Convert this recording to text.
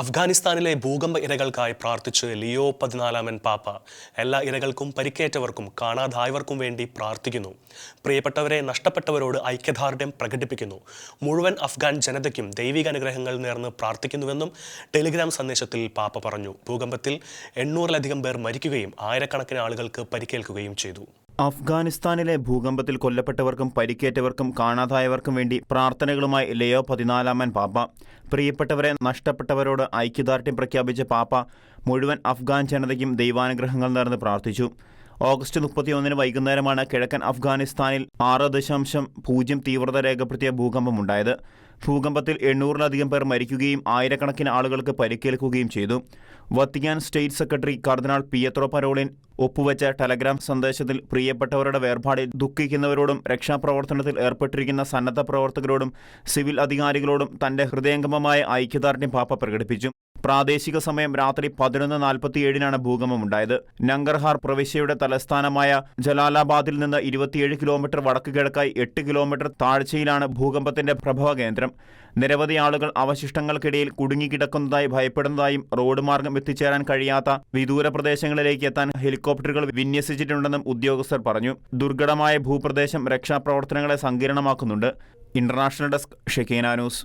അഫ്ഗാനിസ്ഥാനിലെ ഭൂകമ്പ ഇരകൾക്കായി പ്രാർത്ഥിച്ച് ലിയോ 14 പാപ്പ എല്ലാ ഇരകൾക്കും പരിക്കേറ്റവർക്കും കാണാതായവർക്കും വേണ്ടി പ്രാർത്ഥിക്കുന്നു. പ്രിയപ്പെട്ടവരെ നഷ്ടപ്പെട്ടവരോട് ഐക്യദാർഢ്യം പ്രകടിപ്പിക്കുന്നു. മുഴുവൻ അഫ്ഗാൻ ജനതയ്ക്കും ദൈവിക അനുഗ്രഹങ്ങൾ നേർന്ന് പ്രാർത്ഥിക്കുന്നുവെന്നും ടെലിഗ്രാം സന്ദേശത്തിൽ പാപ്പ പറഞ്ഞു. ഭൂകമ്പത്തിൽ 800-ലധികം പേർ മരിക്കുകയും ആയിരക്കണക്കിന് ആളുകൾക്ക് പരിക്കേൽക്കുകയും ചെയ്തു. അഫ്ഗാനിസ്ഥാനിലെ ഭൂകമ്പത്തിൽ കൊല്ലപ്പെട്ടവർക്കും പരിക്കേറ്റവർക്കും കാണാതായവർക്കും വേണ്ടി പ്രാർത്ഥനകളുമായി ലിയോ 14 പാപ്പ. പ്രിയപ്പെട്ടവരെ നഷ്ടപ്പെട്ടവരോട് ഐക്യദാർഢ്യം പ്രഖ്യാപിച്ച പാപ്പ മുഴുവൻ അഫ്ഗാൻ ജനതയ്ക്കും ദൈവാനുഗ്രഹങ്ങൾ നേർന്ന് പ്രാർത്ഥിച്ചു. ഓഗസ്റ്റ് 31 വൈകുന്നേരമാണ് കിഴക്കൻ അഫ്ഗാനിസ്ഥാനിൽ 6.0 തീവ്രത രേഖപ്പെടുത്തിയ ഭൂകമ്പമുണ്ടായത്. ഭൂകമ്പത്തിൽ 800-ലധികം പേർ മരിക്കുകയും ആയിരക്കണക്കിന് ആളുകൾക്ക് പരിക്കേൽക്കുകയും ചെയ്തു. വത്തിക്കാൻ സ്റ്റേറ്റ് സെക്രട്ടറി കർദിനാൾ പിയത്രോ പരോളിൻ ഒപ്പുവെച്ച ടെലഗ്രാം സന്ദേശത്തിൽ പ്രിയപ്പെട്ടവരുടെ വേർപാടിൽ ദുഃഖിക്കുന്നവരോടും രക്ഷാപ്രവർത്തനത്തിൽ ഏർപ്പെട്ടിരിക്കുന്ന സന്നദ്ധ പ്രവർത്തകരോടും സിവിൽ അധികാരികളോടും തന്റെ ഹൃദയംഗമമായ ഐക്യദാർഢ്യം പാപ്പ പ്രകടിപ്പിച്ചു. പ്രാദേശിക സമയം രാത്രി 11:47 ഭൂകമ്പമുണ്ടായത്. നങ്കർഹാർ പ്രവിശ്യയുടെ തലസ്ഥാനമായ ജലാലാബാദിൽ നിന്ന് 27 കിലോമീറ്റർ വടക്ക് കിഴക്കായി 8 കിലോമീറ്റർ താഴ്ചയിലാണ് ഭൂകമ്പത്തിന്റെ പ്രഭവ കേന്ദ്രം. നിരവധി ആളുകൾ അവശിഷ്ടങ്ങൾക്കിടയിൽ കുടുങ്ങിക്കിടക്കുന്നതായി ഭയപ്പെടുന്നതായും റോഡ് മാർഗം എത്തിച്ചേരാൻ കഴിയാത്ത വിദൂര പ്രദേശങ്ങളിലേക്ക് എത്താൻ ഹെലികോപ്റ്ററുകൾ വിന്യസിച്ചിട്ടുണ്ടെന്നും ഉദ്യോഗസ്ഥർ പറഞ്ഞു. ദുർഘടമായ ഭൂപ്രദേശം രക്ഷാപ്രവർത്തനങ്ങളെ സങ്കീർണമാക്കുന്നുണ്ട്. International desk Shekina news.